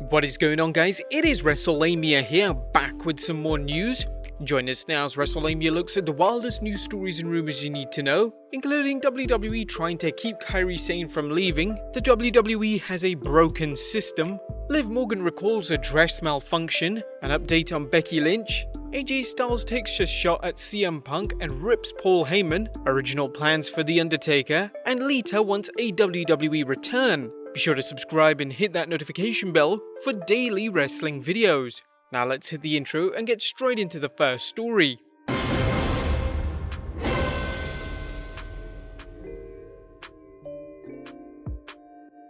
What is going on, guys? It is Wrestlelamia here, back with some more news. Join us now as Wrestlelamia looks at the wildest news stories and rumors you need to know, including WWE trying to keep Kairi Sane from leaving, the WWE has a broken system, Liv Morgan recalls a dress malfunction, an update on Becky Lynch, AJ Styles takes a shot at CM Punk and rips Paul Heyman, original plans for The Undertaker, and Lita wants a WWE return. Be sure to subscribe and hit that notification bell for daily wrestling videos. Now let's hit the intro and get straight into the first story.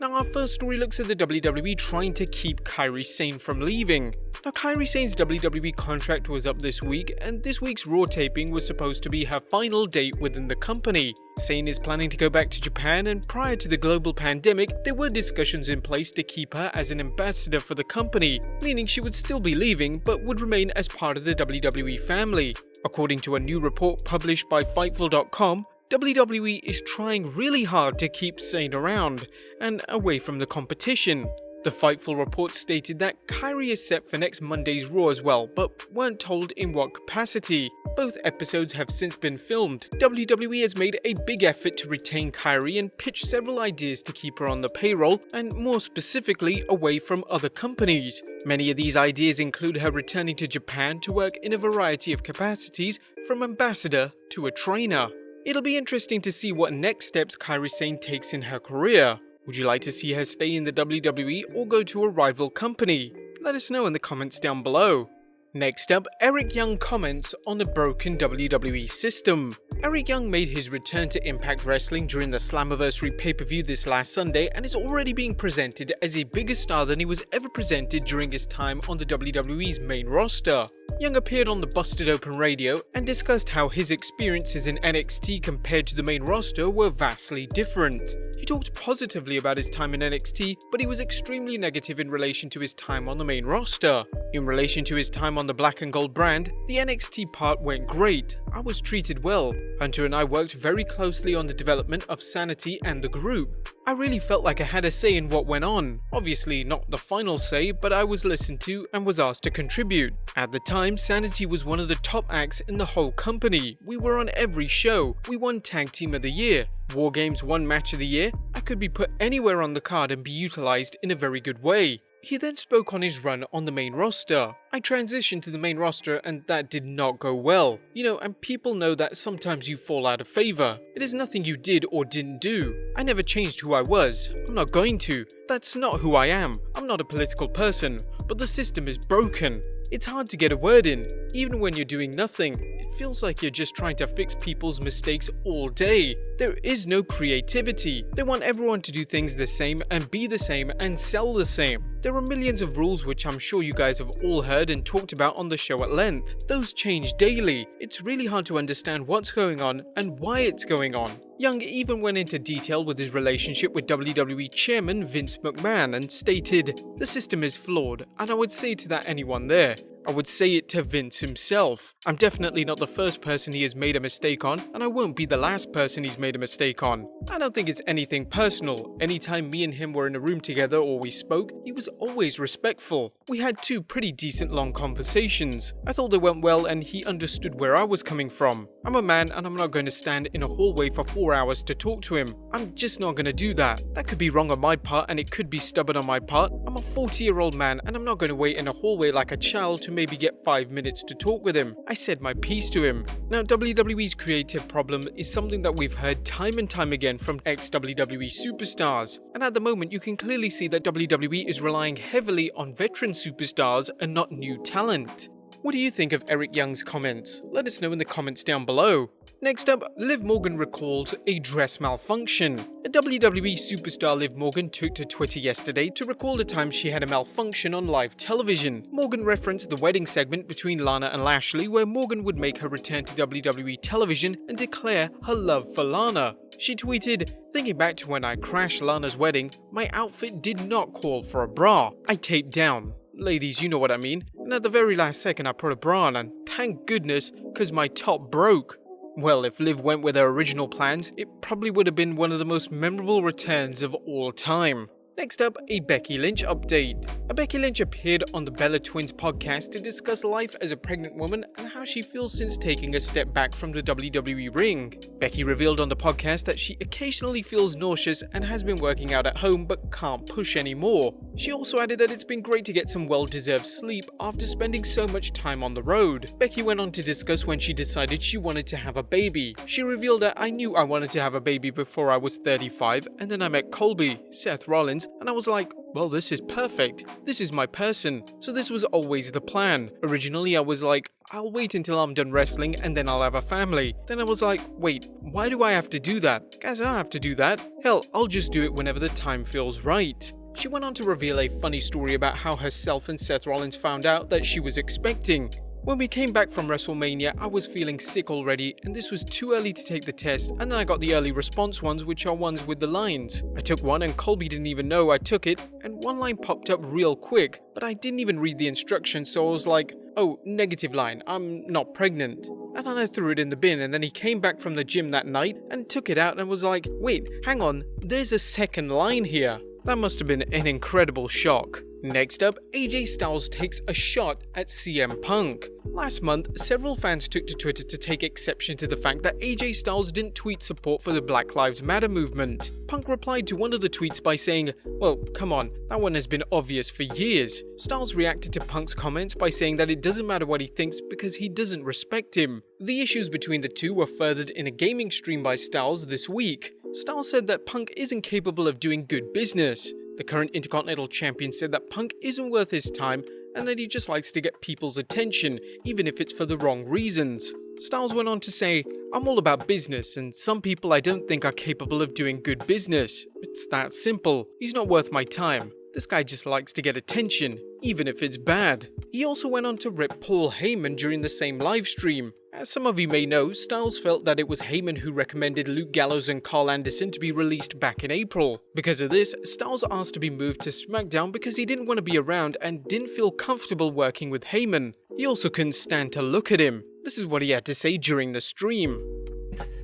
Now our first story looks at the WWE trying to keep Kairi Sane from leaving. Now Kairi Sane's WWE contract was up this week, and this week's Raw taping was supposed to be her final date within the company. Sane is planning to go back to Japan, and prior to the global pandemic, there were discussions in place to keep her as an ambassador for the company, meaning she would still be leaving but would remain as part of the WWE family. According to a new report published by Fightful.com, WWE is trying really hard to keep Sane around and away from the competition. The Fightful report stated that Kairi is set for next Monday's Raw as well, but weren't told in what capacity. Both episodes have since been filmed. WWE has made a big effort to retain Kairi and pitched several ideas to keep her on the payroll, and more specifically away from other companies. Many of these ideas include her returning to Japan to work in a variety of capacities, from ambassador to a trainer. It'll be interesting to see what next steps Kairi Sane takes in her career. Would you like to see her stay in the WWE or go to a rival company? Let us know in the comments down below. Next up, Eric Young comments on the broken WWE system. Eric Young made his return to Impact Wrestling during the Slammiversary pay-per-view this last Sunday and is already being presented as a bigger star than he was ever presented during his time on the WWE's main roster. Young appeared on the Busted Open Radio and discussed how his experiences in NXT compared to the main roster were vastly different. He talked positively about his time in NXT, but he was extremely negative in relation to his time on the main roster. In relation to his time on the Black and Gold brand, the NXT part went great. I was treated well. Hunter and I worked very closely on the development of Sanity and the group. I really felt like I had a say in what went on. Obviously not the final say, but I was listened to and was asked to contribute. At the time, Sanity was one of the top acts in the whole company. We were on every show. We won Tag Team of the Year. War Games won Match of the Year. I could be put anywhere on the card and be utilized in a very good way. He then spoke on his run on the main roster. I transitioned to the main roster and that did not go well. And people know that sometimes you fall out of favor. It is nothing you did or didn't do. I never changed who I was. I'm not going to. That's not who I am. I'm not a political person. But the system is broken. It's hard to get a word in, even when you're doing nothing. It feels like you're just trying to fix people's mistakes all day. There is no creativity. They want everyone to do things the same and be the same and sell the same. There are millions of rules which I'm sure you guys have all heard and talked about on the show at length. Those change daily. It's really hard to understand what's going on and why it's going on. Young even went into detail with his relationship with WWE Chairman Vince McMahon and stated, "The system is flawed, and I would say to that anyone there. I would say it to Vince himself. I'm definitely not the first person he has made a mistake on, and I won't be the last person he's made a mistake on. I don't think it's anything personal. Anytime me and him were in a room together or we spoke, he was always respectful. We had two pretty decent long conversations. I thought they went well and he understood where I was coming from. I'm a man and I'm not going to stand in a hallway for 4 hours to talk to him. I'm just not going to do that. That could be wrong on my part and it could be stubborn on my part. I'm a 40-year-old man and I'm not going to wait in a hallway like a child to maybe get 5 minutes to talk with him. I said my piece to him." Now, WWE's creative problem is something that we've heard time and time again from ex-WWE superstars, and at the moment you can clearly see that WWE is relying heavily on veteran superstars and not new talent. What do you think of Eric Young's comments? Let us know in the comments down below. Next up, Liv Morgan recalls a dress malfunction. A WWE superstar Liv Morgan took to Twitter yesterday to recall the time she had a malfunction on live television. Morgan referenced the wedding segment between Lana and Lashley, where Morgan would make her return to WWE television and declare her love for Lana. She tweeted, "Thinking back to when I crashed Lana's wedding, my outfit did not call for a bra. I taped down. Ladies, you know what I mean. And at the very last second I put a bra on, and thank goodness, cause my top broke." Well, if Liv went with her original plans, it probably would have been one of the most memorable returns of all time. Next up, a Becky Lynch update. Becky Lynch appeared on the Bella Twins podcast to discuss life as a pregnant woman and how she feels since taking a step back from the WWE ring. Becky revealed on the podcast that she occasionally feels nauseous and has been working out at home but can't push anymore. She also added that it's been great to get some well-deserved sleep after spending so much time on the road. Becky went on to discuss when she decided she wanted to have a baby. She revealed that I knew I wanted to have a baby before I was 35, and then I met Colby, Seth Rollins, and I was like, well, this is perfect. This is my person. So this was always the plan. Originally, I was like, I'll wait until I'm done wrestling and then I'll have a family. Then I was like, wait, why do I have to do that? Guys, I don't have to do that. Hell, I'll just do it whenever the time feels right. She went on to reveal a funny story about how herself and Seth Rollins found out that she was expecting. When we came back from WrestleMania, I was feeling sick already, and this was too early to take the test, and then I got the early response ones, which are ones with the lines. I took one and Colby didn't even know I took it, and one line popped up real quick, but I didn't even read the instructions, so I was like, oh, negative line, I'm not pregnant. And then I threw it in the bin, and then he came back from the gym that night and took it out and was like, wait, hang on, there's a second line here. That must have been an incredible shock. Next up, AJ Styles takes a shot at CM Punk. Last month, several fans took to Twitter to take exception to the fact that AJ Styles didn't tweet support for the Black Lives Matter movement. Punk replied to one of the tweets by saying, well, come on, that one has been obvious for years. Styles reacted to Punk's comments by saying that it doesn't matter what he thinks because he doesn't respect him. The issues between the two were furthered in a gaming stream by Styles this week. Styles said that Punk isn't capable of doing good business. The current Intercontinental Champion said that Punk isn't worth his time and that he just likes to get people's attention, even if it's for the wrong reasons. Styles went on to say, I'm all about business, and some people I don't think are capable of doing good business. It's that simple. He's not worth my time. This guy just likes to get attention, even if it's bad. He also went on to rip Paul Heyman during the same live stream. As some of you may know, Styles felt that it was Heyman who recommended Luke Gallows and Carl Anderson to be released back in April. Because of this, Styles asked to be moved to SmackDown because he didn't want to be around and didn't feel comfortable working with Heyman. He also couldn't stand to look at him. This is what he had to say during the stream.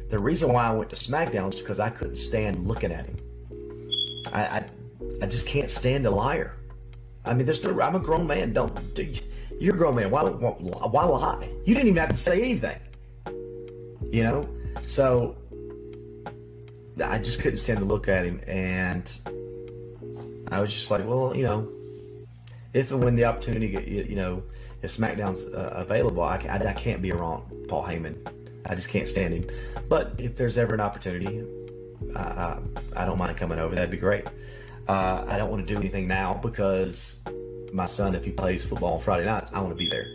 The reason why I went to SmackDown is because I couldn't stand looking at him. I just can't stand a liar. I mean, I'm a grown man. You're a grown man. Why lie? You didn't even have to say anything. You know? So, I just couldn't stand to look at him. And I was just like, well, you know, if and when the opportunity, you know, if SmackDown's available, I can't be around Paul Heyman. I just can't stand him. But if there's ever an opportunity, I don't mind coming over. That'd be great. I don't want to do anything now because my son, if he plays football on Friday nights, I want to be there.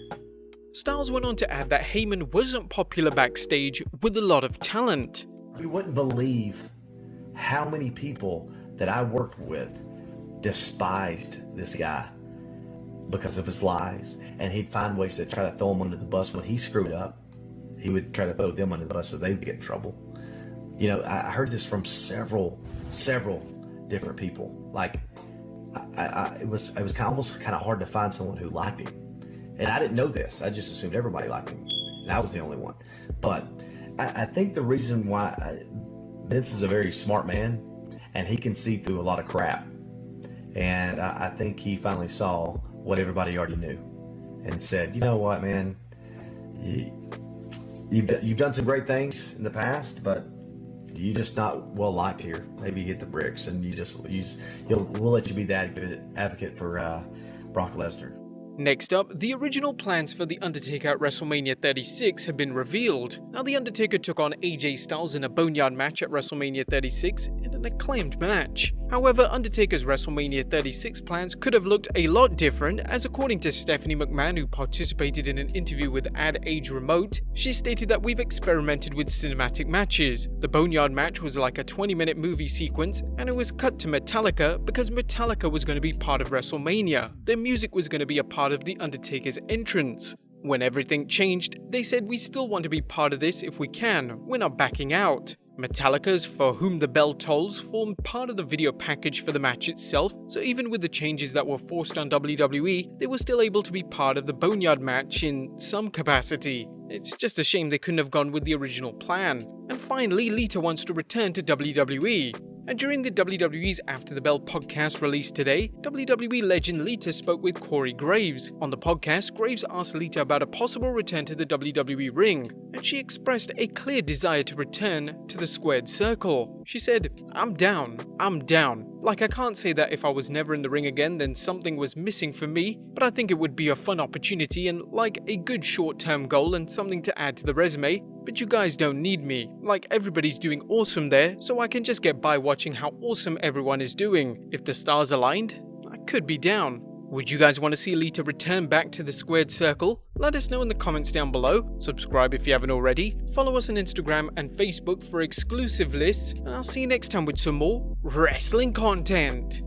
Styles went on to add that Heyman wasn't popular backstage with a lot of talent. You wouldn't believe how many people that I worked with despised this guy because of his lies, and he'd find ways to try to throw him under the bus when he screwed up. He would try to throw them under the bus so they'd get in trouble. You know, I heard this from several different people. Like, it was almost kind of hard to find someone who liked him, and I didn't know this. I just assumed everybody liked him, and I was the only one. But I think the reason why Vince is a very smart man, and he can see through a lot of crap, and I think he finally saw what everybody already knew, and said, you know what, man, you've done some great things in the past, but you're just not well liked here. Maybe hit the bricks, and we'll let you be the advocate for Brock Lesnar. Next up, the original plans for The Undertaker at WrestleMania 36 have been revealed. Now, The Undertaker took on AJ Styles in a Boneyard match at WrestleMania 36 in an acclaimed match. However, Undertaker's WrestleMania 36 plans could have looked a lot different, as according to Stephanie McMahon, who participated in an interview with Ad Age Remote, she stated that we've experimented with cinematic matches. The Boneyard match was like a 20-minute movie sequence, and it was cut to Metallica because Metallica was going to be part of WrestleMania. Their music was going to be a part of The Undertaker's entrance. When everything changed, they said, we still want to be part of this if we can, we're not backing out. Metallica's For Whom the Bell Tolls formed part of the video package for the match itself, so even with the changes that were forced on WWE, they were still able to be part of the Boneyard match in some capacity. It's just a shame they couldn't have gone with the original plan. And finally, Lita wants to return to WWE. And during the WWE's After the Bell podcast released today, WWE legend Lita spoke with Corey Graves. On the podcast, Graves asked Lita about a possible return to the WWE ring, and she expressed a clear desire to return to the squared circle. She said, I'm down. Like, I can't say that if I was never in the ring again, then something was missing for me, but I think it would be a fun opportunity and like a good short-term goal and something to add to the resume. But you guys don't need me. Like, everybody's doing awesome there, so I can just get by watching how awesome everyone is doing. If the stars aligned, I could be down. Would you guys want to see Lita return back to the squared circle? Let us know in the comments down below. Subscribe if you haven't already. Follow us on Instagram and Facebook for exclusive lists. And I'll see you next time with some more wrestling content.